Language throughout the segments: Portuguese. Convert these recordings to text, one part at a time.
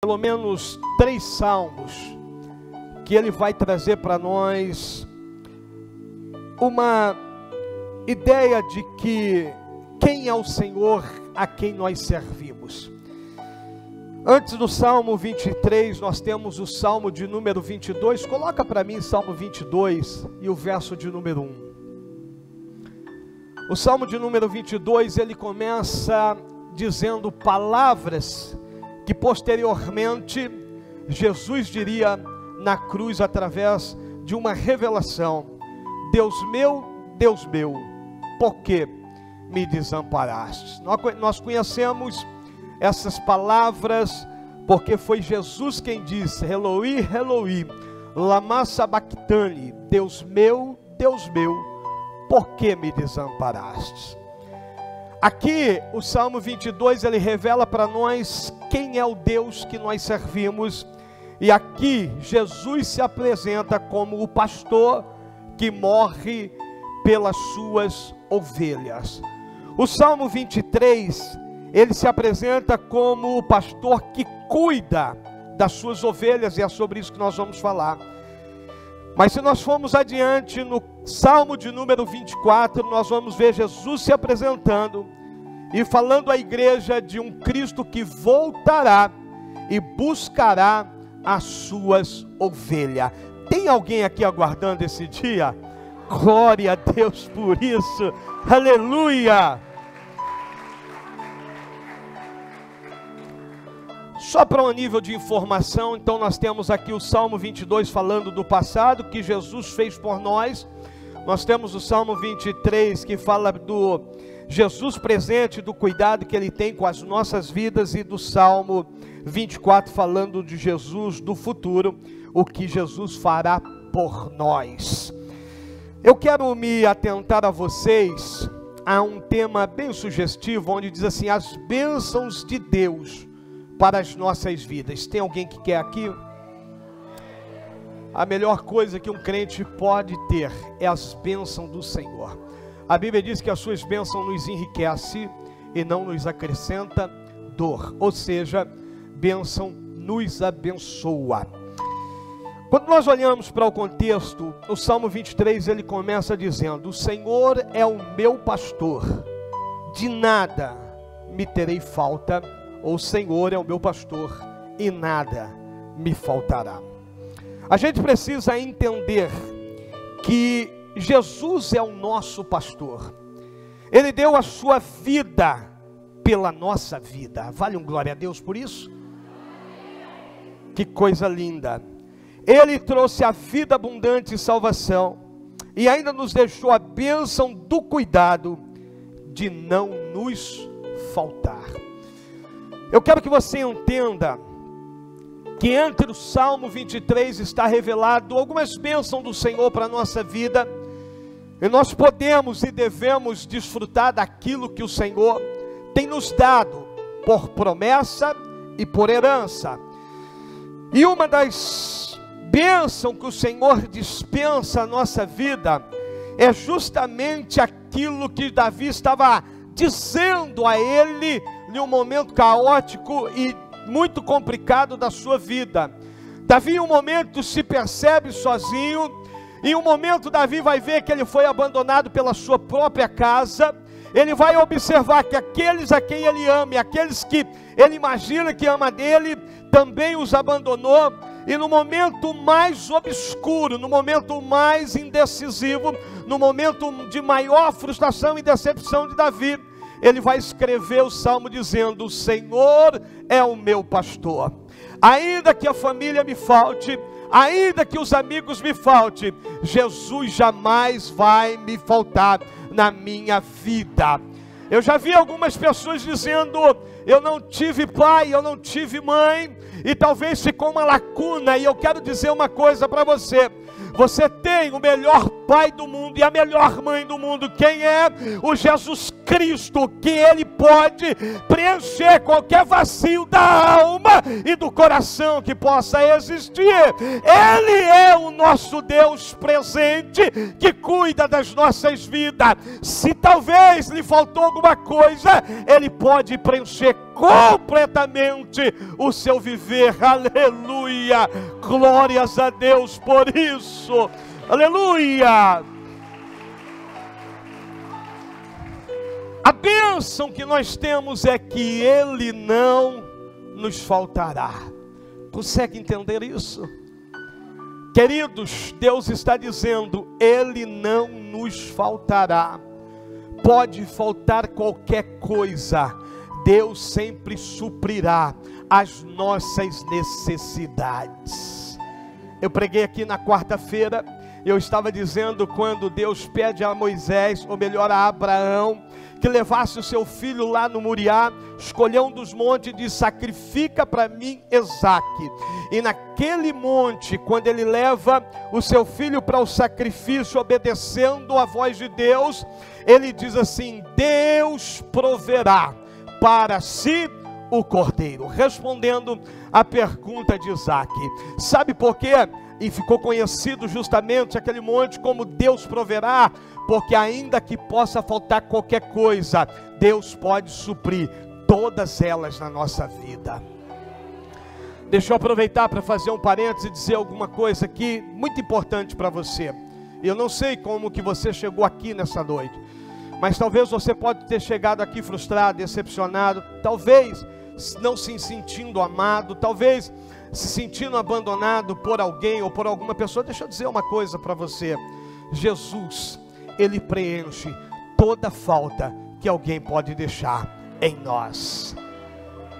pelo menos 3 salmos que ele vai trazer para nós uma ideia de que quem é o Senhor a quem nós servimos. Antes do Salmo 23, nós temos o Salmo de número 22. Coloca para mim Salmo 22 e o verso de número 1. O Salmo de número 22, ele começa dizendo palavras que posteriormente Jesus diria na cruz através de uma revelação: Deus meu, por que me desamparaste? Nós conhecemos essas palavras porque foi Jesus quem disse: Eloi, Eloi, lama sabachthani, Deus meu, por que me desamparaste? Aqui o Salmo 22 ele revela para nós quem é o Deus que nós servimos, e aqui Jesus se apresenta como o pastor que morre pelas suas ovelhas. O Salmo 23 ele se apresenta como o pastor que cuida das suas ovelhas, e é sobre isso que nós vamos falar. Mas se nós formos adiante no Salmo de número 24, nós vamos ver Jesus se apresentando e falando à igreja de um Cristo que voltará e buscará as suas ovelhas. Tem alguém aqui aguardando esse dia? Glória a Deus por isso, aleluia! Só para um nível de informação, então nós temos aqui o Salmo 22 falando do passado, que Jesus fez por nós. Nós temos o Salmo 23 que fala do Jesus presente, do cuidado que Ele tem com as nossas vidas, e do Salmo 24 falando de Jesus do futuro, o que Jesus fará por nós. Eu quero me atentar a vocês a um tema bem sugestivo, onde diz assim: as bênçãos de Deus para as nossas vidas. Tem alguém que quer aqui? A melhor coisa que um crente pode ter é as bênçãos do Senhor. A Bíblia diz que as suas bênçãos nos enriquece e não nos acrescenta dor, ou seja, bênção nos abençoa. Quando nós olhamos para o contexto, o Salmo 23 ele começa dizendo: o Senhor é o meu pastor, de nada me terei falta. O Senhor é o meu pastor e nada me faltará. A gente precisa entender que Jesus é o nosso pastor. Ele deu a sua vida pela nossa vida. Vale um glória a Deus por isso? Que coisa linda. Ele trouxe a vida abundante e salvação, e ainda nos deixou a bênção do cuidado de não nos faltar. Eu quero que você entenda que entre o Salmo 23 está revelado algumas bênçãos do Senhor para a nossa vida, e nós podemos e devemos desfrutar daquilo que o Senhor tem nos dado por promessa e por herança. E uma das bênçãos que o Senhor dispensa à nossa vida é justamente aquilo que Davi estava dizendo a ele em um momento caótico e muito complicado da sua vida. Davi em um momento se percebe sozinho, em um momento Davi vai ver que ele foi abandonado pela sua própria casa. Ele vai observar que aqueles a quem ele ama e aqueles que ele imagina que ama dele, também os abandonou. E no momento mais obscuro, no momento mais indecisivo, no momento de maior frustração e decepção de Davi, ele vai escrever o salmo dizendo: o Senhor é o meu pastor. Ainda que a família me falte, ainda que os amigos me faltem, Jesus jamais vai me faltar na minha vida. Eu já vi algumas pessoas dizendo: eu não tive pai, eu não tive mãe, e talvez ficou uma lacuna. E eu quero dizer uma coisa para você: você tem o melhor pai do mundo e a melhor mãe do mundo. Quem é? O Jesus Cristo, que Ele pode preencher qualquer vazio da alma e do coração que possa existir. Ele é o nosso Deus presente, que cuida das nossas vidas. Se talvez lhe faltou alguma coisa, Ele pode preencher completamente o seu viver. Aleluia, glórias a Deus por isso, aleluia. A bênção que nós temos é que Ele não nos faltará. Consegue entender isso? Queridos, Deus está dizendo, Ele não nos faltará. Pode faltar qualquer coisa, Deus sempre suprirá as nossas necessidades. Eu preguei aqui na quarta-feira, eu estava dizendo quando Deus pede a Moisés, ou melhor a Abraão, que levasse o seu filho lá no Moriá, escolheu um dos montes e disse, sacrifica para mim Isaque. E naquele monte, quando ele leva o seu filho para o sacrifício, obedecendo a voz de Deus, ele diz assim, Deus proverá para si o cordeiro, respondendo a pergunta de Isaque. Sabe por quê? E ficou conhecido justamente aquele monte como Deus proverá, porque ainda que possa faltar qualquer coisa, Deus pode suprir todas elas na nossa vida. Deixa eu aproveitar para fazer um parênteses e dizer alguma coisa aqui muito importante para você. Eu não sei como que você chegou aqui nessa noite, mas talvez você pode ter chegado aqui frustrado, decepcionado, talvez não se sentindo amado, talvez se sentindo abandonado por alguém ou por alguma pessoa. Deixa eu dizer uma coisa para você. Jesus, Ele preenche toda falta que alguém pode deixar em nós.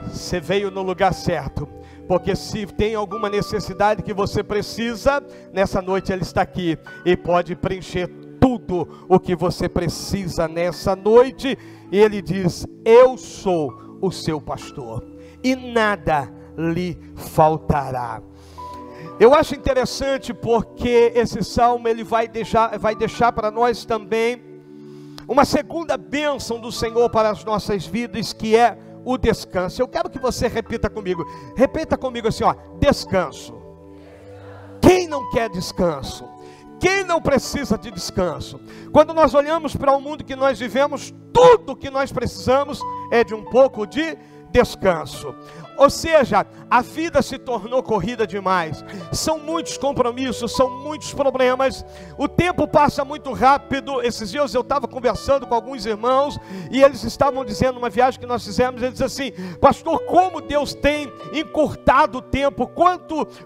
Você veio no lugar certo, porque se tem alguma necessidade que você precisa, nessa noite Ele está aqui e pode preencher tudo o que você precisa nessa noite. E Ele diz, eu sou o seu pastor e nada lhe faltará. Eu acho interessante porque esse salmo ele vai deixar para nós também uma segunda bênção do Senhor para as nossas vidas, que é o descanso. Eu quero que você repita comigo assim, ó, descanso. Quem não quer descanso? Quem não precisa de descanso? Quando nós olhamos para o mundo que nós vivemos, tudo que nós precisamos é de um pouco de descanso. Ou seja, a vida se tornou corrida demais, são muitos compromissos, são muitos problemas, o tempo passa muito rápido. Esses dias eu estava conversando com alguns irmãos, e eles estavam dizendo, uma viagem que nós fizemos, eles diziam assim, pastor, como Deus tem encurtado o tempo,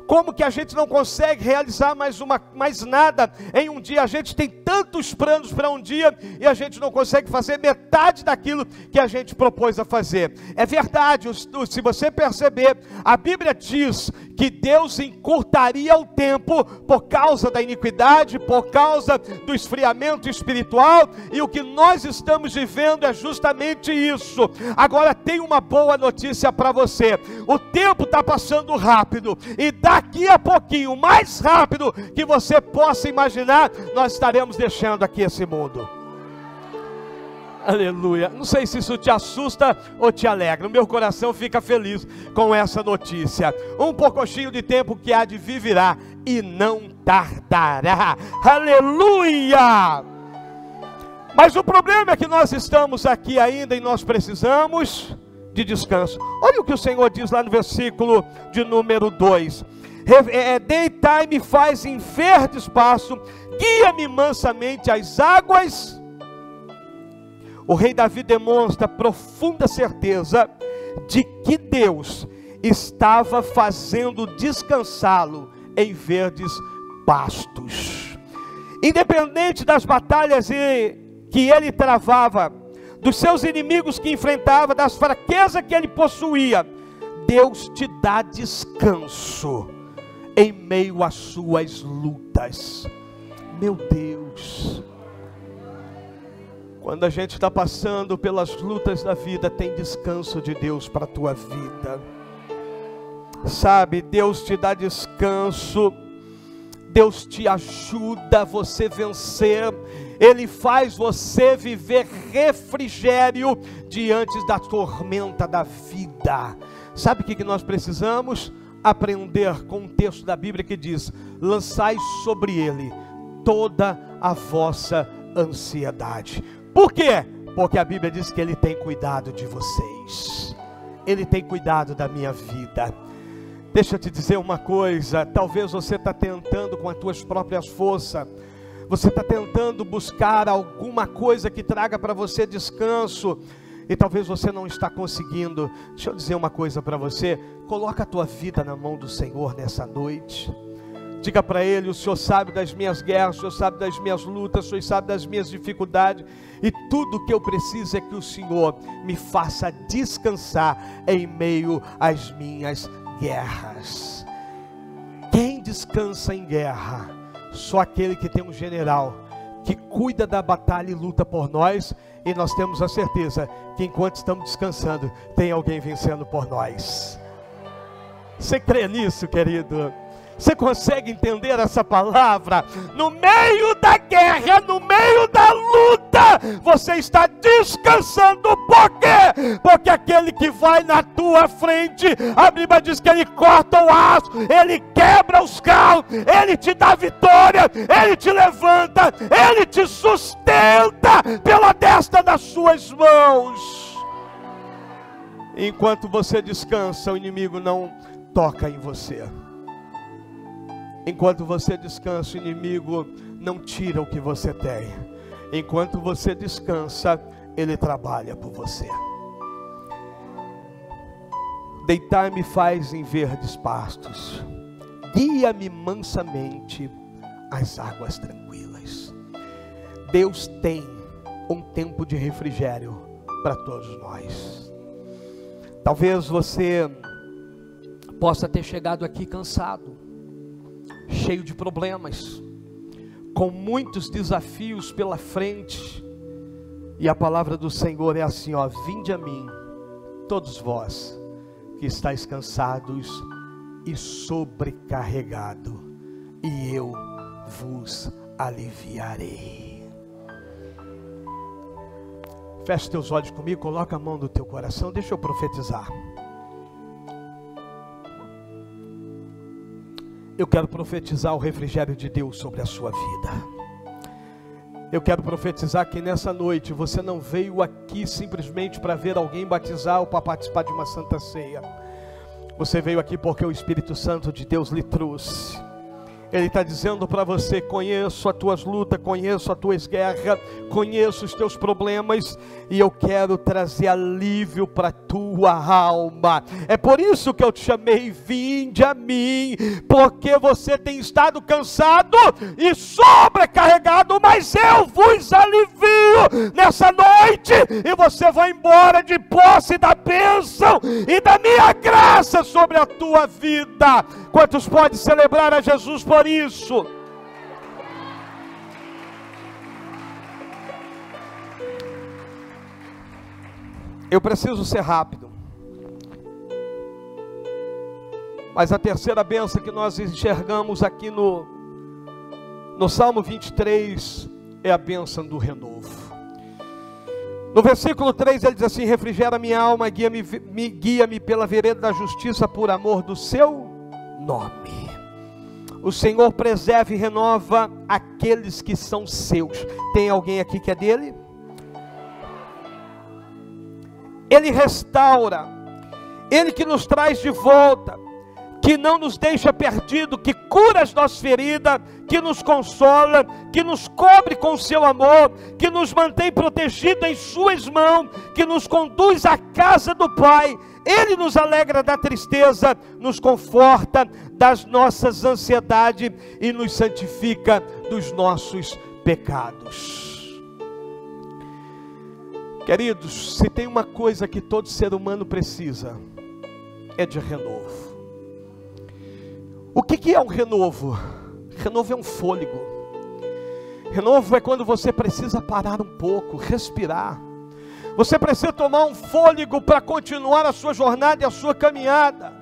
como que a gente não consegue realizar mais nada em um dia, a gente tem tantos planos para um dia, e a gente não consegue fazer metade daquilo que a gente propôs a fazer. É verdade, se você perceber, a Bíblia diz que Deus encurtaria o tempo por causa da iniquidade, por causa do esfriamento espiritual, e o que nós estamos vivendo é justamente isso. Agora tem uma boa notícia para você, o tempo está passando rápido, e daqui a pouquinho, mais rápido que você possa imaginar, nós estaremos deixando aqui esse mundo. Aleluia. Não sei se isso te assusta ou te alegra. O meu coração fica feliz com essa notícia. Um pouquinho de tempo que há de vir virá e não tardará. Aleluia. Mas o problema é que nós estamos aqui ainda e nós precisamos de descanso. Olha o que o Senhor diz lá no versículo de número 2. Deitai-me, faz em verde espaço, guia-me mansamente às águas. O rei Davi demonstra profunda certeza de que Deus estava fazendo descansá-lo em verdes pastos. Independente das batalhas que ele travava, dos seus inimigos que enfrentava, das fraquezas que ele possuía, Deus te dá descanso em meio às suas lutas. Meu Deus! Quando a gente está passando pelas lutas da vida, tem descanso de Deus para a tua vida. Sabe, Deus te dá descanso Deus te ajuda a você vencer. Ele faz você viver refrigério diante da tormenta da vida. Sabe o que nós precisamos? Aprender com um texto da Bíblia que diz: lançai sobre ele toda a vossa ansiedade. Por quê? Porque a Bíblia diz que ele tem cuidado de vocês. Ele tem cuidado da minha vida. Deixa eu te dizer uma coisa, talvez você está tentando com as tuas próprias forças, você está tentando buscar alguma coisa que traga para você descanso, e talvez você não está conseguindo. Deixa eu dizer uma coisa para você, coloca a tua vida na mão do Senhor nessa noite, diga para Ele: o Senhor sabe das minhas guerras, o Senhor sabe das minhas lutas, o Senhor sabe das minhas dificuldades, e tudo que eu preciso é que o Senhor me faça descansar em meio às minhas guerras. Quem descansa em guerra? Só aquele que tem um general que cuida da batalha e luta por nós, e nós temos a certeza que enquanto estamos descansando, tem alguém vencendo por nós. Você crê nisso, querido? Você consegue entender essa palavra? No meio da guerra, no meio da luta, você está descansando. Por quê? Porque aquele que vai na tua frente, a Bíblia diz que ele corta o aço, ele quebra os carros, ele te dá vitória, ele te levanta, ele te sustenta pela destra das suas mãos. Enquanto você descansa, o inimigo não toca em você. Enquanto você descansa, o inimigo não tira o que você tem. Enquanto você descansa, ele trabalha por você. Deitar-me faz em verdes pastos, guia-me mansamente às águas tranquilas. Deus tem um tempo de refrigério para todos nós. Talvez você possa ter chegado aqui cansado, cheio de problemas, com muitos desafios pela frente, e a palavra do Senhor é assim, ó: vinde a mim, todos vós que estáis cansados e sobrecarregados, e eu vos aliviarei. Feche teus olhos comigo, coloca a mão no teu coração, deixa eu profetizar. Eu quero profetizar o refrigério de Deus sobre a sua vida. Eu quero profetizar que nessa noite você não veio aqui simplesmente para ver alguém batizar ou para participar de uma santa ceia. Você veio aqui porque o Espírito Santo de Deus lhe trouxe. Ele está dizendo para você: conheço as tuas lutas, conheço as tuas guerras, conheço os teus problemas, e eu quero trazer alívio para a tua alma. É por isso que eu te chamei: vinde a mim, porque você tem estado cansado e sobrecarregado, mas eu vos alivio nessa noite, e você vai embora de posse da bênção e da minha graça sobre a tua vida. Quantos podem celebrar a Jesus por isso? Eu preciso ser rápido, mas a terceira bênção que nós enxergamos aqui no Salmo 23 é a bênção do renovo. No versículo 3 ele diz assim: refrigera minha alma, guia-me pela vereda da justiça por amor do seu nome. O Senhor preserva e renova aqueles que são seus. Tem alguém aqui que é dele? Ele restaura, Ele que nos traz de volta, que não nos deixa perdido, que cura as nossas feridas, que nos consola, que nos cobre com o seu amor, que nos mantém protegido em suas mãos, que nos conduz à casa do Pai. Ele nos alegra da tristeza, nos conforta das nossas ansiedades e nos santifica dos nossos pecados. Queridos, se tem uma coisa que todo ser humano precisa, é de renovo. O que é um renovo? Renovo é um fôlego. Renovo é quando você precisa parar um pouco, respirar. Você precisa tomar um fôlego para continuar a sua jornada e a sua caminhada.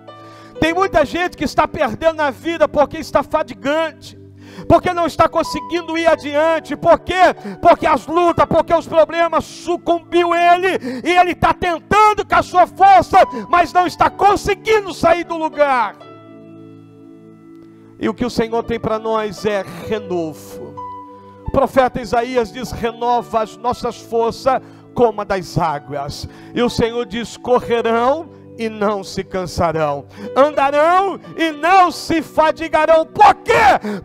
Tem muita gente que está perdendo a vida porque está fadigante, porque não está conseguindo ir adiante. Por quê? Porque as lutas, porque os problemas sucumbiu ele, e ele está tentando com a sua força, mas não está conseguindo sair do lugar. E o que o Senhor tem para nós é renovo. O profeta Isaías diz: renova as nossas forças como a das águas. E o Senhor diz: correrão e não se cansarão, andarão e não se fadigarão. Por quê?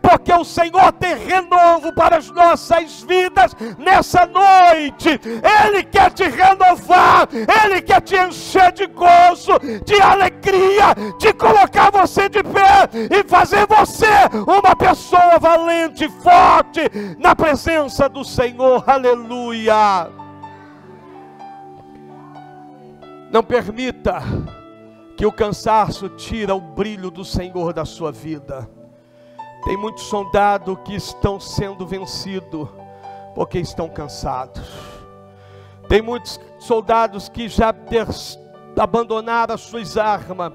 Porque o Senhor tem renovo para as nossas vidas nessa noite. Ele quer te renovar, Ele quer te encher de gozo, de alegria, de colocar você de pé e fazer você uma pessoa valente, forte na presença do Senhor. Aleluia! Não permita que o cansaço tire o brilho do Senhor da sua vida. Tem muitos soldados que estão sendo vencidos porque estão cansados. Tem muitos soldados que já abandonaram as suas armas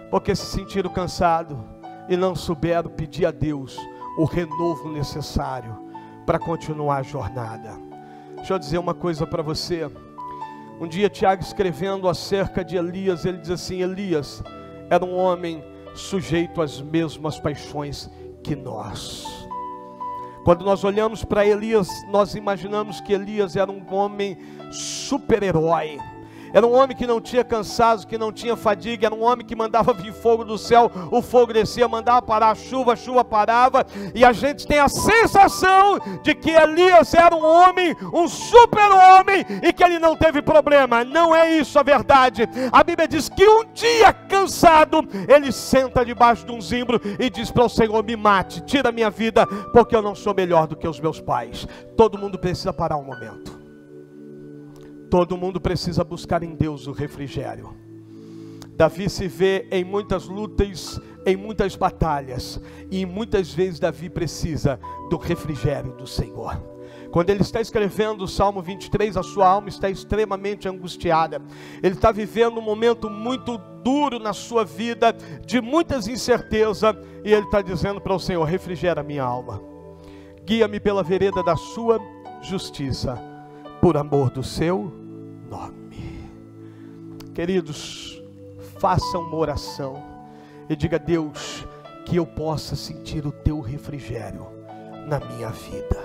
porque se sentiram cansados e não souberam pedir a Deus o renovo necessário para continuar a jornada. Deixa eu dizer uma coisa para você. Um dia Tiago, escrevendo acerca de Elias, ele diz assim: Elias era um homem sujeito às mesmas paixões que nós. Quando nós olhamos para Elias, nós imaginamos que Elias era um homem super-herói. Era um homem que não tinha cansaço, que não tinha fadiga. Era um homem que mandava vir fogo do céu, o fogo descia, mandava parar a chuva parava. E a gente tem a sensação de que Elias era um homem, um super-homem, e que ele não teve problema. Não é isso a verdade. A Bíblia diz que um dia cansado, ele senta debaixo de um zimbro e diz para o Senhor: me mate, tira a minha vida, porque eu não sou melhor do que os meus pais. Todo mundo precisa parar um momento. Todo mundo precisa buscar em Deus o refrigério. Davi se vê em muitas lutas, em muitas batalhas, e muitas vezes Davi precisa do refrigério do Senhor. Quando ele está escrevendo o Salmo 23, a sua alma está extremamente angustiada. Ele está vivendo um momento muito duro na sua vida, de muitas incertezas, e ele está dizendo para o Senhor: refrigera minha alma, guia-me pela vereda da sua justiça, por amor do seu nome. Queridos, façam uma oração e diga: Deus, que eu possa sentir o teu refrigério na minha vida,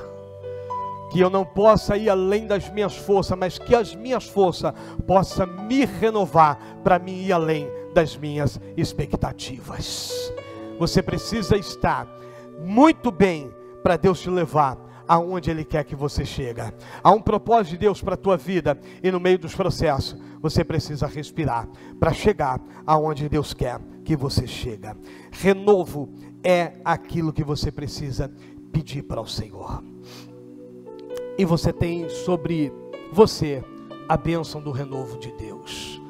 que eu não possa ir além das minhas forças, mas que as minhas forças possam me renovar para mim ir além das minhas expectativas. Você precisa estar muito bem para Deus te levar aonde Ele quer que você chegue. Há um propósito de Deus para a tua vida, e no meio dos processos você precisa respirar para chegar aonde Deus quer que você chegue. Renovo é aquilo que você precisa pedir para o Senhor. E você tem sobre você a bênção do renovo de Deus.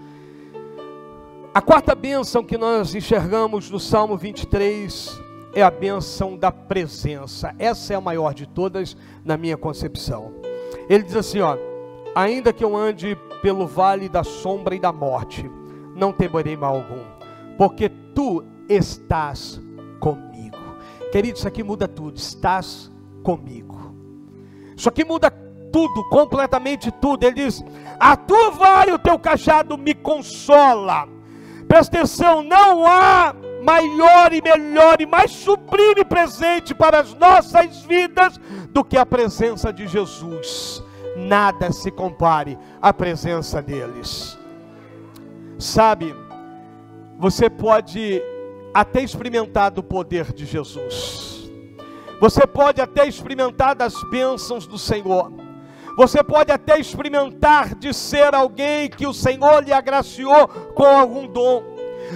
A quarta bênção que nós enxergamos no Salmo 23 é a bênção da presença. Essa é a maior de todas na minha concepção. Ele diz assim, ó: ainda que eu ande pelo vale da sombra e da morte, não temerei mal algum, porque tu estás comigo. Querido, isso aqui muda tudo. Estás comigo. Isso aqui muda tudo, completamente tudo. Ele diz: a tua vara e o teu cajado me consola. Presta atenção, não há maior e melhor e mais sublime presente para as nossas vidas do que a presença de Jesus. Nada se compare à presença deles. Sabe, você pode até experimentar do poder de Jesus. Você pode até experimentar das bênçãos do Senhor. Você pode até experimentar de ser alguém que o Senhor lhe agraciou com algum dom.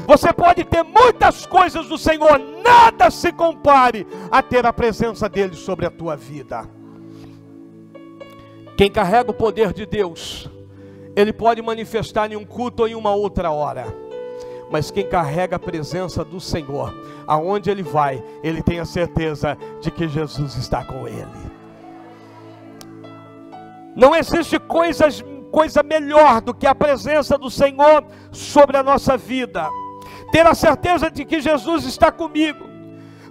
Você pode ter muitas coisas do Senhor, nada se compare a ter a presença dele sobre a tua vida. Quem carrega o poder de Deus, ele pode manifestar em um culto ou em uma outra hora. Mas quem carrega a presença do Senhor, aonde ele vai, ele tem a certeza de que Jesus está com ele. Não existe coisa melhor do que a presença do Senhor sobre a nossa vida. Ter a certeza de que Jesus está comigo.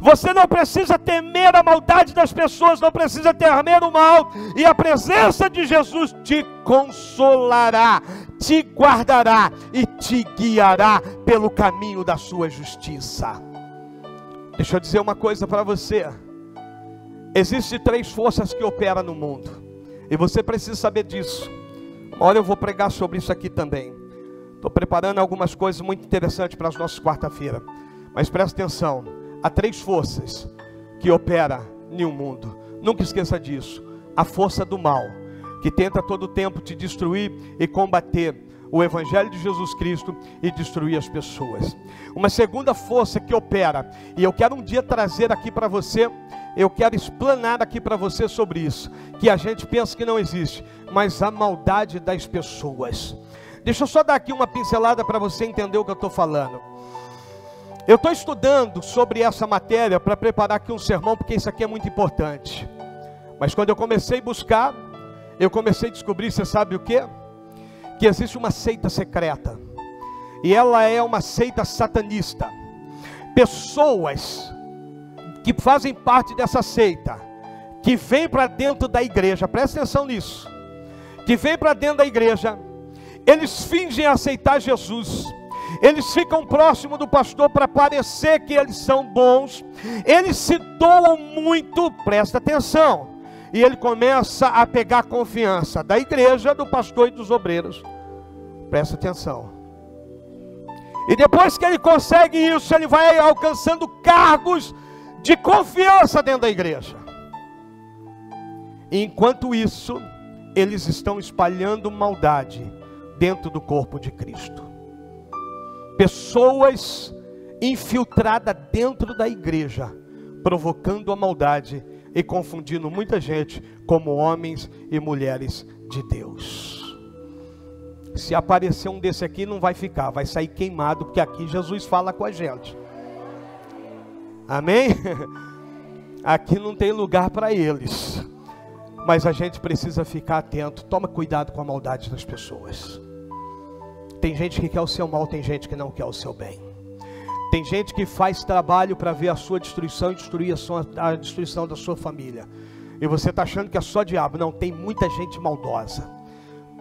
Você não precisa temer a maldade das pessoas, não precisa temer o mal, e a presença de Jesus te consolará, te guardará e te guiará pelo caminho da sua justiça. Deixa eu dizer uma coisa para você. Existem 3 forças que operam no mundo, e você precisa saber disso. Uma hora eu vou pregar sobre isso aqui também. Estou preparando algumas coisas muito interessantes para as nossas quarta-feira. Mas presta atenção, há 3 forças que operam no mundo. Nunca esqueça disso. A força do mal, que tenta a todo tempo te destruir e combater o Evangelho de Jesus Cristo e destruir as pessoas. Uma segunda força que opera, e eu quero um dia trazer aqui para você, eu quero explanar aqui para você sobre isso, que a gente pensa que não existe, mas a maldade das pessoas. Deixa eu só dar aqui uma pincelada para você entender o que eu estou falando. Eu estou estudando sobre essa matéria para preparar aqui um sermão, porque isso aqui é muito importante. Mas quando eu comecei a buscar, eu comecei a descobrir, você sabe o quê? Que existe uma seita secreta, e ela é uma seita satanista. Pessoas que fazem parte dessa seita, que vêm para dentro da igreja, presta atenção nisso, que vêm para dentro da igreja, eles fingem aceitar Jesus, eles ficam próximo do pastor para parecer que eles são bons, eles se doam muito, presta atenção, e ele começa a pegar confiança da igreja, do pastor e dos obreiros, presta atenção, e depois que ele consegue isso, ele vai alcançando cargos de confiança dentro da igreja. E enquanto isso, eles estão espalhando maldade dentro do corpo de Cristo. Pessoas infiltradas dentro da igreja, provocando a maldade e confundindo muita gente como homens e mulheres de Deus. Se aparecer um desse aqui, não vai ficar, vai sair queimado, porque aqui Jesus fala com a gente. Amém? Aqui não tem lugar para eles. Mas a gente precisa ficar atento. Toma cuidado com a maldade das pessoas. Tem gente que quer o seu mal, tem gente que não quer o seu bem. Tem gente que faz trabalho para ver a sua destruição e destruir a destruição da sua família. E você está achando que é só diabo. Não, tem muita gente maldosa.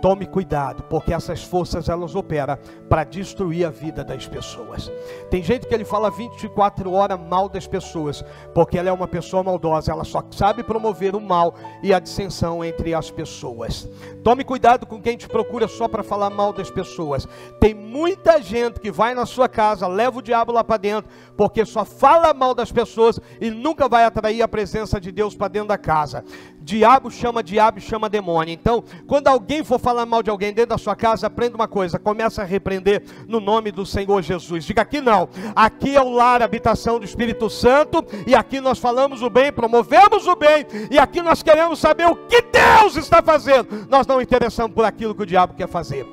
Tome cuidado, porque essas forças elas operam para destruir a vida das pessoas. Tem gente que ele fala 24 horas mal das pessoas, porque ela é uma pessoa maldosa, ela só sabe promover o mal e a dissensão entre as pessoas. Tome cuidado com quem te procura só para falar mal das pessoas. Tem muita gente que vai na sua casa, leva o diabo lá para dentro, porque só fala mal das pessoas e nunca vai atrair a presença de Deus para dentro da casa. Diabo e chama demônio. Então, quando alguém for falar mal de alguém dentro da sua casa, aprenda uma coisa, começa a repreender no nome do Senhor Jesus. Diga aqui não, aqui é o lar, a habitação do Espírito Santo, e aqui nós falamos o bem, promovemos o bem, e aqui nós queremos saber o que Deus está fazendo. Nós não interessamos por aquilo que o diabo quer fazer.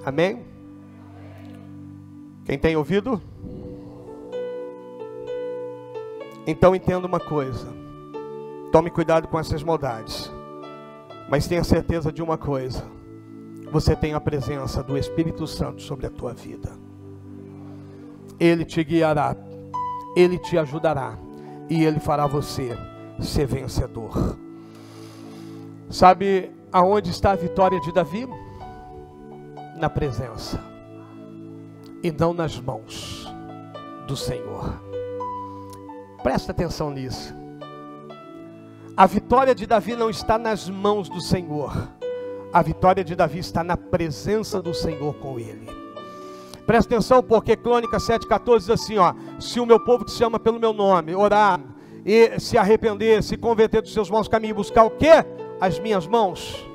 Amém? Quem tem ouvido? Então entenda uma coisa. Tome cuidado com essas maldades. Mas tenha certeza de uma coisa. Você tem a presença do Espírito Santo sobre a tua vida. Ele te guiará. Ele te ajudará. E Ele fará você ser vencedor. Sabe aonde está a vitória de Davi? Na presença. E não nas mãos do Senhor. Presta atenção nisso. A vitória de Davi não está nas mãos do Senhor. A vitória de Davi está na presença do Senhor com ele. Presta atenção, porque Crônicas 7,14 diz assim, ó: se o meu povo que se chama pelo meu nome orar e se arrepender, se converter dos seus maus caminhos, buscar o quê? As minhas mãos.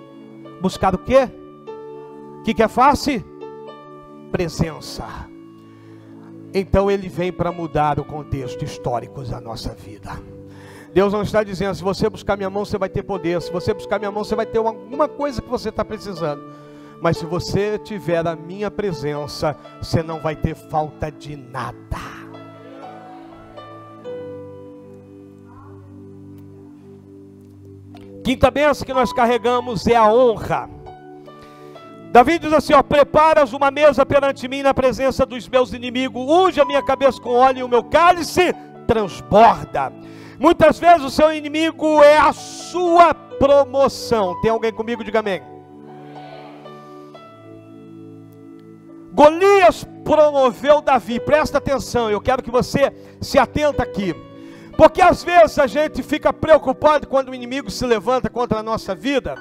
Buscar o quê? O que é face? Presença. Então ele vem para mudar o contexto histórico da nossa vida. Deus não está dizendo, se você buscar minha mão, você vai ter poder. Se você buscar minha mão, você vai ter alguma coisa que você está precisando. Mas se você tiver a minha presença, você não vai ter falta de nada. Quinta bênção que nós carregamos é a honra. Davi diz assim, ó: preparas uma mesa perante mim na presença dos meus inimigos, unge a minha cabeça com óleo e o meu cálice transborda. Muitas vezes o seu inimigo é a sua promoção. Tem alguém comigo? Diga amém. Golias promoveu Davi. Presta atenção, eu quero que você se atenta aqui. Porque às vezes a gente fica preocupado quando o inimigo se levanta contra a nossa vida.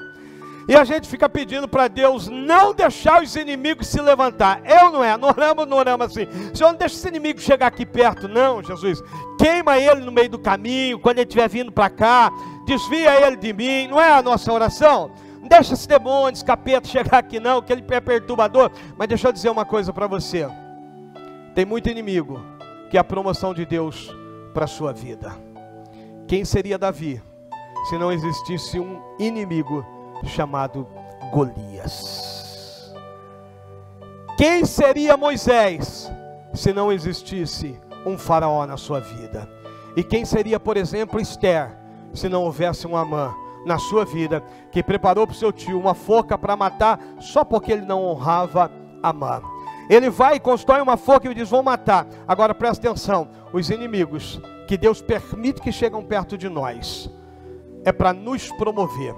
E a gente fica pedindo para Deus não deixar os inimigos se levantar. Eu não é, não oramos assim. Senhor, não deixa esse inimigo chegar aqui perto, não, Jesus. Queima ele no meio do caminho, quando ele estiver vindo para cá. Desvia ele de mim, não é a nossa oração? Não deixa esse demônio, esse capeta chegar aqui não, que ele é perturbador. Mas deixa eu dizer uma coisa para você. Tem muito inimigo que é a promoção de Deus para a sua vida. Quem seria Davi se não existisse um inimigo chamado Golias? Quem seria Moisés se não existisse um faraó na sua vida? E quem seria, por exemplo, Esther, se não houvesse um Amã na sua vida, que preparou para o seu tio uma forca para matar, só porque ele não honrava Amã? Ele vai e constrói uma forca e diz: vão matar. Agora presta atenção, os inimigos que Deus permite que chegam perto de nós, é para nos promover.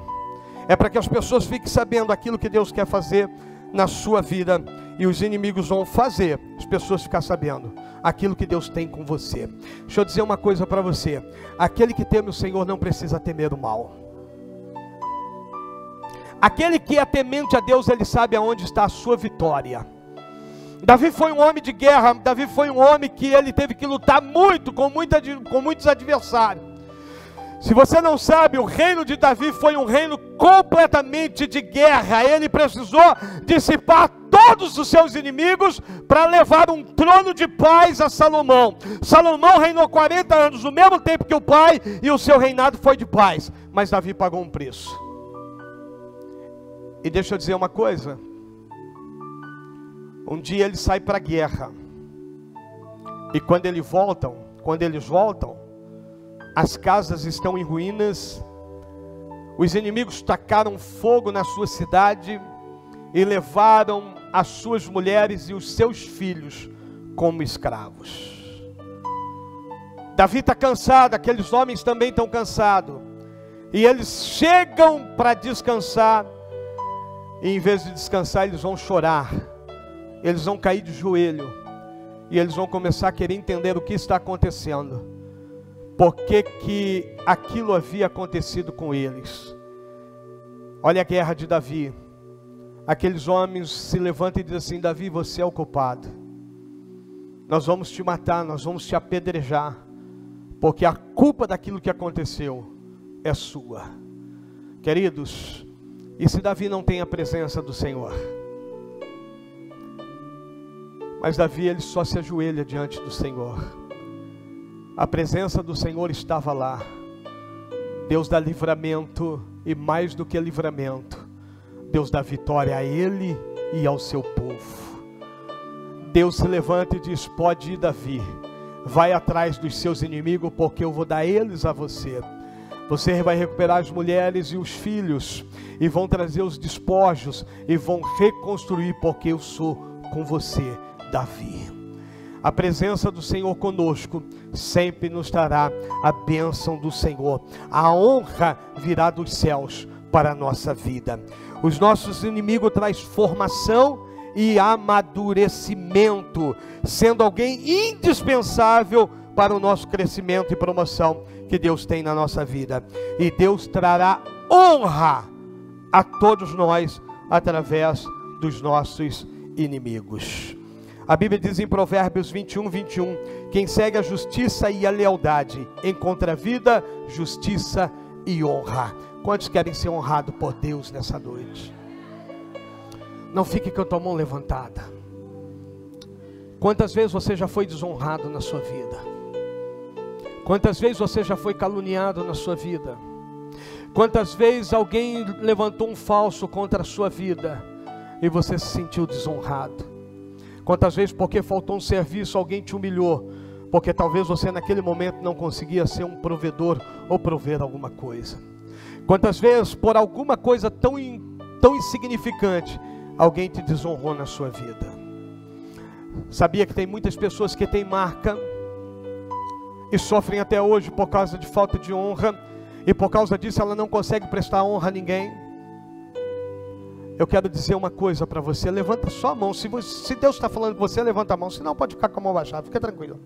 É para que as pessoas fiquem sabendo aquilo que Deus quer fazer na sua vida. E os inimigos vão fazer as pessoas ficar sabendo aquilo que Deus tem com você. Deixa eu dizer uma coisa para você. Aquele que teme o Senhor não precisa temer o mal. Aquele que é temente a Deus, ele sabe aonde está a sua vitória. Davi foi um homem de guerra. Davi foi um homem que ele teve que lutar muito com muitos adversários. Se você não sabe, o reino de Davi foi um reino completamente de guerra. Ele precisou dissipar todos os seus inimigos para levar um trono de paz a Salomão. Salomão reinou 40 anos, no mesmo tempo que o pai, e o seu reinado foi de paz. Mas Davi pagou um preço. E deixa eu dizer uma coisa. Um dia ele sai para a guerra. E quando eles voltam, as casas estão em ruínas. Os inimigos tacaram fogo na sua cidade e levaram as suas mulheres e os seus filhos como escravos. Davi está cansado, aqueles homens também estão cansados. E eles chegam para descansar. E em vez de descansar, eles vão chorar. Eles vão cair de joelho. E eles vão começar a querer entender o que está acontecendo. Por que aquilo havia acontecido com eles? Olha a guerra de Davi. Aqueles homens se levantam e dizem assim: Davi, você é o culpado. Nós vamos te matar, nós vamos te apedrejar, porque a culpa daquilo que aconteceu é sua. Queridos, e se Davi não tem a presença do Senhor? Mas Davi, ele só se ajoelha diante do Senhor. A presença do Senhor estava lá. Deus dá livramento, e mais do que livramento, Deus dá vitória a ele e ao seu povo. Deus se levanta e diz: pode ir, Davi, vai atrás dos seus inimigos, porque eu vou dar eles a você. Você vai recuperar as mulheres e os filhos, e vão trazer os despojos, e vão reconstruir, porque eu sou com você, Davi. A presença do Senhor conosco sempre nos dará a bênção do Senhor. A honra virá dos céus para a nossa vida. Os nossos inimigos trazem formação e amadurecimento, sendo alguém indispensável para o nosso crescimento e promoção que Deus tem na nossa vida. E Deus trará honra a todos nós através dos nossos inimigos. A Bíblia diz em Provérbios 21:21, quem segue a justiça e a lealdade encontra vida, justiça e honra. Quantos querem ser honrados por Deus nessa noite? Não fique com a tua mão levantada. Quantas vezes você já foi desonrado na sua vida? Quantas vezes você já foi caluniado na sua vida? Quantas vezes alguém levantou um falso contra a sua vida e você se sentiu desonrado? Quantas vezes porque faltou um serviço alguém te humilhou, porque talvez você naquele momento não conseguia ser um provedor ou prover alguma coisa? Quantas vezes por alguma coisa tão insignificante alguém te desonrou na sua vida? Sabia que tem muitas pessoas que têm marca e sofrem até hoje por causa de falta de honra, e por causa disso ela não consegue prestar honra a ninguém. Eu quero dizer uma coisa para você, levanta só a mão, se Deus está falando com você, levanta a mão, senão pode ficar com a mão baixada, fica tranquilo,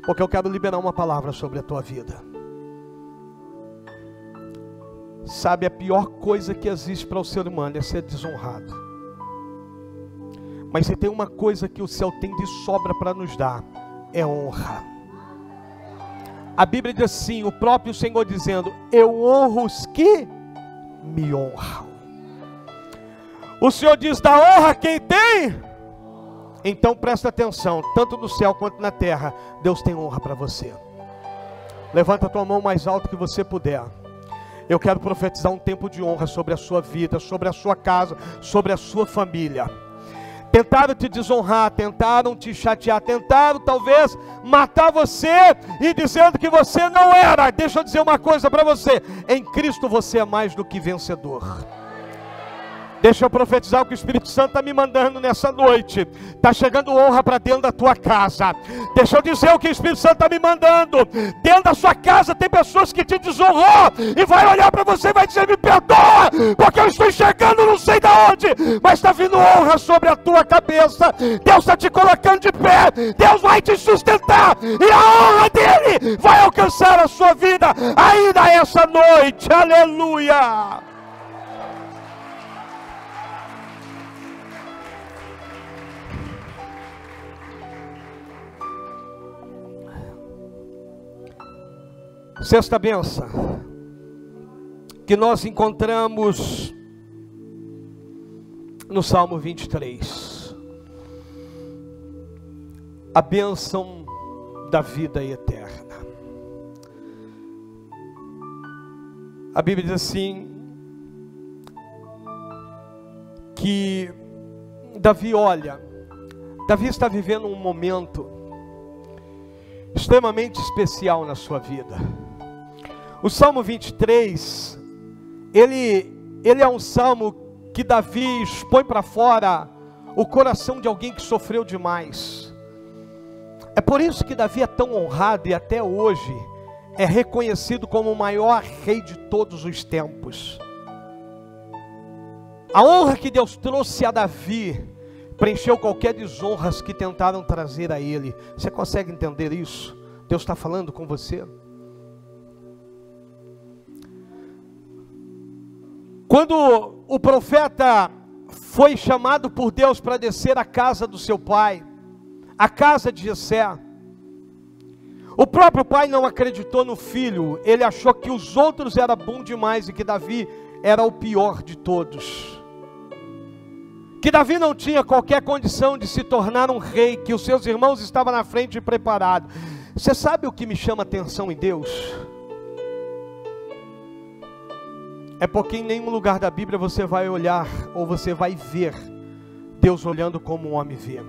porque eu quero liberar uma palavra sobre a tua vida. Sabe, a pior coisa que existe para o ser humano é ser desonrado, mas se tem uma coisa que o céu tem de sobra para nos dar, é honra. A Bíblia diz assim, o próprio Senhor dizendo, eu honro os que me honram. O Senhor diz, dá honra a quem tem. Então presta atenção, tanto no céu quanto na terra, Deus tem honra para você. Levanta a tua mão mais alto que você puder. Eu quero profetizar um tempo de honra sobre a sua vida, sobre a sua casa, sobre a sua família. Tentaram te desonrar, tentaram te chatear, tentaram talvez matar você e dizendo que você não era. Deixa eu dizer uma coisa para você, em Cristo você é mais do que vencedor. Deixa eu profetizar o que o Espírito Santo está me mandando nessa noite. Está chegando honra para dentro da tua casa. Deixa eu dizer o que o Espírito Santo está me mandando. Dentro da sua casa tem pessoas que te desonrou e vai olhar para você e vai dizer, me perdoa, porque eu estou enxergando não sei da onde, mas está vindo honra sobre a tua cabeça. Deus está te colocando de pé, Deus vai te sustentar e a honra dele vai alcançar a sua vida ainda essa noite. Aleluia. Sexta bênção que nós encontramos no Salmo 23, a bênção da vida eterna. A Bíblia diz assim, que Davi está vivendo um momento extremamente especial na sua vida. O Salmo 23, ele é um salmo que Davi expõe para fora o coração de alguém que sofreu demais. É por isso que Davi é tão honrado e até hoje é reconhecido como o maior rei de todos os tempos. A honra que Deus trouxe a Davi preencheu qualquer desonras que tentaram trazer a ele. Você consegue entender isso? Deus está falando com você? Quando o profeta foi chamado por Deus para descer à casa do seu pai, a casa de Jessé, o próprio pai não acreditou no filho, ele achou que os outros eram bons demais e que Davi era o pior de todos. Que Davi não tinha qualquer condição de se tornar um rei, que os seus irmãos estavam na frente preparados. Você sabe o que me chama a atenção em Deus? É porque em nenhum lugar da Bíblia você vai olhar, ou você vai ver Deus olhando como um homem vê.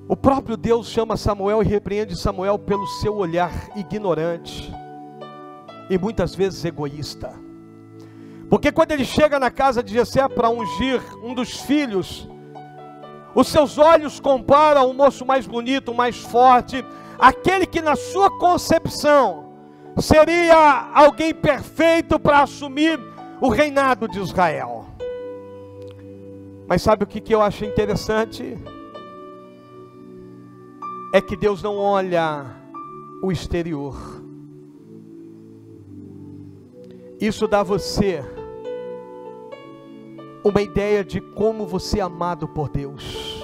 O próprio Deus chama Samuel e repreende Samuel pelo seu olhar ignorante e muitas vezes egoísta. Porque quando ele chega na casa de Jessé para ungir um dos filhos, os seus olhos comparam o moço mais bonito, mais forte, aquele que na sua concepção seria alguém perfeito para assumir o reinado de Israel. Mas sabe o que eu acho interessante? É que Deus não olha o exterior. Isso dá a você uma ideia de como você é amado por Deus.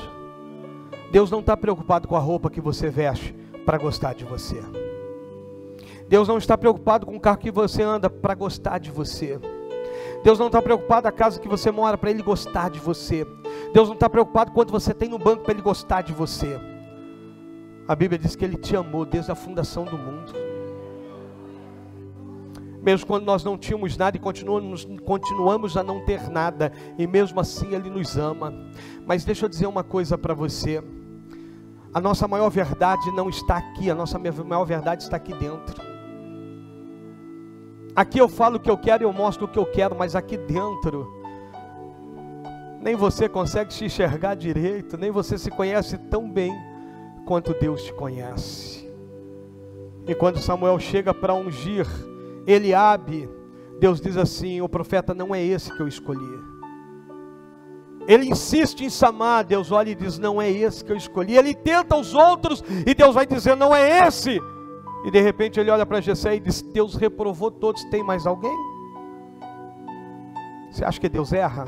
Deus não está preocupado com a roupa que você veste para gostar de você. Deus não está preocupado com o carro que você anda para gostar de você. Deus não está preocupado com a casa que você mora para Ele gostar de você. Deus não está preocupado com quanto você tem no banco para Ele gostar de você. A Bíblia diz que Ele te amou desde a fundação do mundo. Mesmo quando nós não tínhamos nada e continuamos a não ter nada, e mesmo assim Ele nos ama. Mas deixa eu dizer uma coisa para você. A nossa maior verdade não está aqui, a nossa maior verdade está aqui dentro. Aqui eu falo o que eu quero e eu mostro o que eu quero, mas aqui dentro, nem você consegue se enxergar direito, nem você se conhece tão bem quanto Deus te conhece. E quando Samuel chega para ungir Eliabe, Deus diz assim: o profeta não é esse que eu escolhi. Ele insiste em Samar, Deus olha e diz: não é esse que eu escolhi. Ele tenta os outros e Deus vai dizer: não é esse. E de repente ele olha para Jessé e diz: Deus reprovou todos, tem mais alguém? Você acha que Deus erra?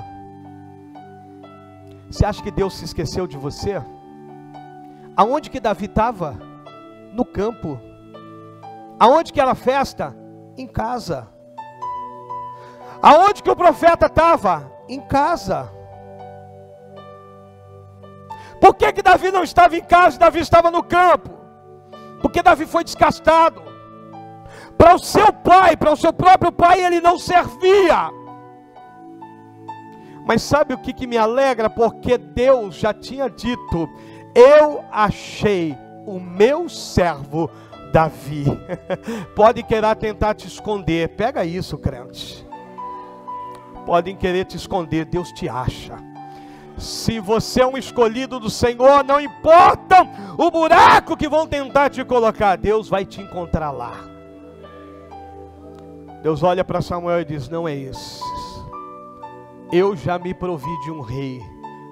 Você acha que Deus se esqueceu de você? Aonde que Davi estava? No campo. Aonde que era a festa? Em casa. Aonde que o profeta estava? Em casa. Por que que Davi não estava em casa? Davi estava no campo. Porque Davi foi descastado. Para o seu pai, para o seu próprio pai, ele não servia. Mas sabe o que me alegra? Porque Deus já tinha dito: eu achei o meu servo Davi. Pode querer tentar te esconder. Pega isso, crente. Podem querer te esconder, Deus te acha. Se você é um escolhido do Senhor, não importa o buraco que vão tentar te colocar, Deus vai te encontrar lá. Deus olha para Samuel e diz: não é isso. Eu já me provi de um rei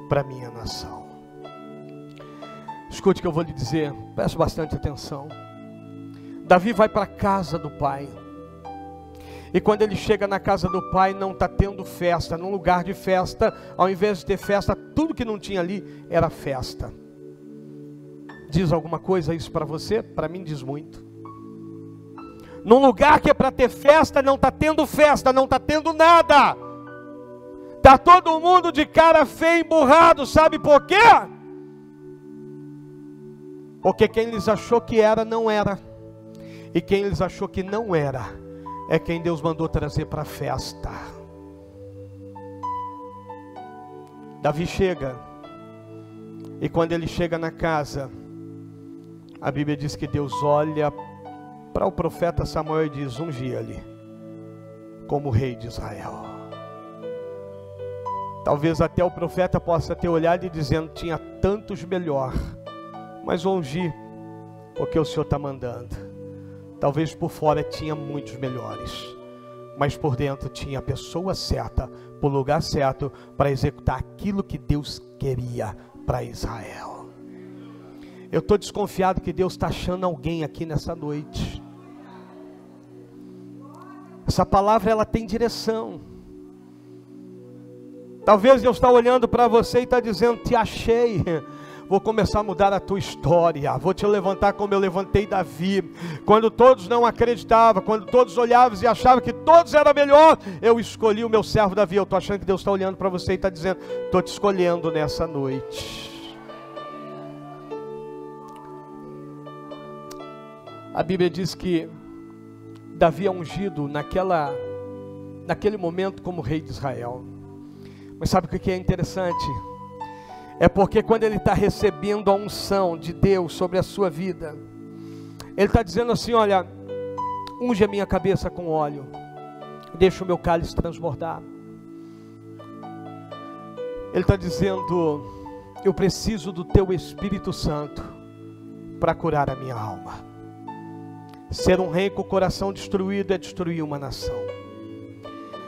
para minha nação. Escute o que eu vou lhe dizer, preste bastante atenção. Davi vai para a casa do pai. E quando ele chega na casa do pai, não está tendo festa. Num lugar de festa, ao invés de ter festa, tudo que não tinha ali era festa. Diz alguma coisa isso para você? Para mim diz muito. Num lugar que é para ter festa, não está tendo festa, não está tendo nada. Está todo mundo de cara feia, emburrado, sabe por quê? Porque quem eles achou que era, não era. E quem eles achou que não era, é quem Deus mandou trazer para a festa. Davi chega, e quando ele chega na casa, a Bíblia diz que Deus olha para o profeta Samuel e diz: ungi ele como rei de Israel. Talvez até o profeta possa ter olhado e dizendo: tinha tantos melhor, mas ungi porque o Senhor está mandando. Talvez por fora tinha muitos melhores, mas por dentro tinha a pessoa certa, para o lugar certo, para executar aquilo que Deus queria para Israel. Eu estou desconfiado que Deus está achando alguém aqui nessa noite. Essa palavra, ela tem direção. Talvez Deus está olhando para você e está dizendo: te achei. Vou começar a mudar a tua história. Vou te levantar como eu levantei Davi. Quando todos não acreditavam, quando todos olhavam e achavam que todos eram melhor, eu escolhi o meu servo Davi. Eu estou achando que Deus está olhando para você e está dizendo: estou te escolhendo nessa noite. A Bíblia diz que Davi é ungido naquele momento como rei de Israel. Mas sabe o que é interessante? É porque quando ele está recebendo a unção de Deus sobre a sua vida, ele está dizendo assim: olha, unge a minha cabeça com óleo, deixa o meu cálice transbordar. Ele está dizendo: eu preciso do teu Espírito Santo para curar a minha alma. Ser um rei com o coração destruído é destruir uma nação.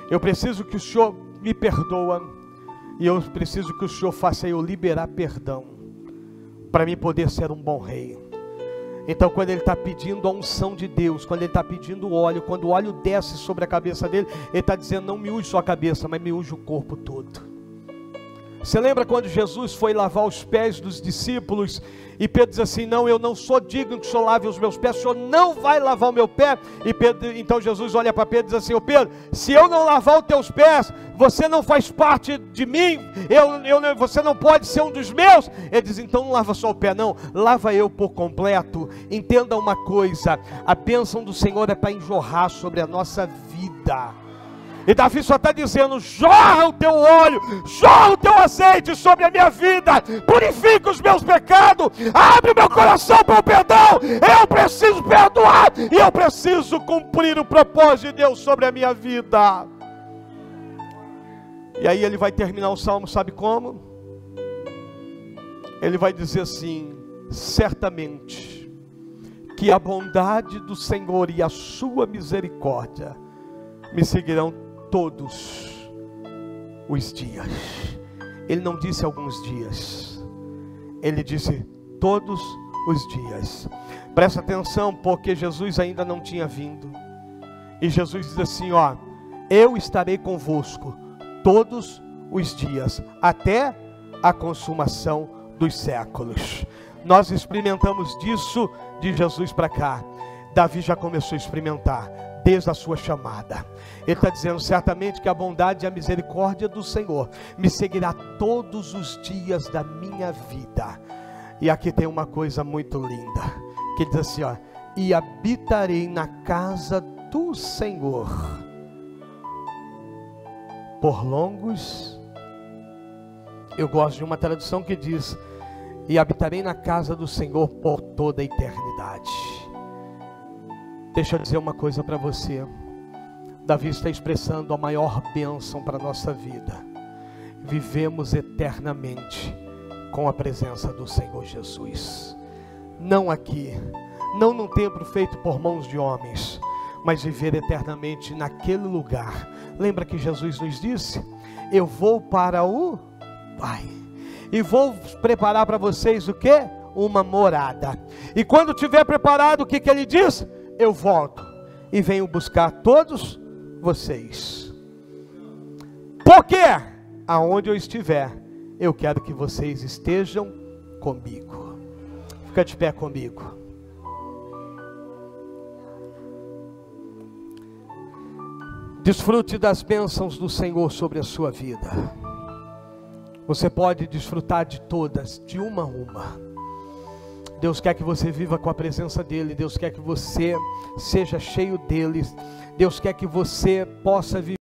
Eu preciso que o Senhor me perdoa. E eu preciso que o Senhor faça eu liberar perdão, para mim poder ser um bom rei. Então quando ele está pedindo a unção de Deus, quando ele está pedindo o óleo, quando o óleo desce sobre a cabeça dele, ele está dizendo: não me unge só a cabeça, mas me unge o corpo todo. Você lembra quando Jesus foi lavar os pés dos discípulos, e Pedro diz assim: não, eu não sou digno que o Senhor lave os meus pés, o Senhor não vai lavar o meu pé. E Pedro, então Jesus olha para Pedro e diz assim: ô Pedro, se eu não lavar os teus pés, você não faz parte de mim, você não pode ser um dos meus. Ele diz: então não lava só o pé, não, lava eu por completo. Entenda uma coisa, a bênção do Senhor é para enjorrar sobre a nossa vida. E Davi só está dizendo: jorra o teu óleo, jorra o teu azeite sobre a minha vida, purifica os meus pecados, abre o meu coração para o perdão. Eu preciso perdoar e eu preciso cumprir o propósito de Deus sobre a minha vida. E aí ele vai terminar o salmo, sabe como? Ele vai dizer assim: certamente que a bondade do Senhor e a sua misericórdia me seguirão todos os dias. Ele não disse alguns dias, ele disse todos os dias. Presta atenção, porque Jesus ainda não tinha vindo. E Jesus diz assim, ó: eu estarei convosco todos os dias, até a consumação dos séculos. Nós experimentamos disso de Jesus para cá. Davi já começou a experimentar desde a sua chamada. Ele está dizendo certamente que a bondade e a misericórdia do Senhor me seguirá todos os dias da minha vida. E aqui tem uma coisa muito linda, que ele diz assim, ó: e habitarei na casa do Senhor por longos. Eu gosto de uma tradução que diz: e habitarei na casa do Senhor por toda a eternidade. Deixa eu dizer uma coisa para você. Davi está expressando a maior bênção para a nossa vida: vivemos eternamente com a presença do Senhor Jesus. Não aqui, não num templo feito por mãos de homens, mas viver eternamente naquele lugar. Lembra que Jesus nos disse: eu vou para o Pai e vou preparar para vocês o quê? Uma morada. E quando tiver preparado, o que ele diz? Eu volto e venho buscar todos vocês. Porque aonde eu estiver, eu quero que vocês estejam comigo. Fica de pé comigo. Desfrute das bênçãos do Senhor sobre a sua vida. Você pode desfrutar de todas, de uma a uma. Deus quer que você viva com a presença dEle. Deus quer que você seja cheio dEle. Deus quer que você possa viver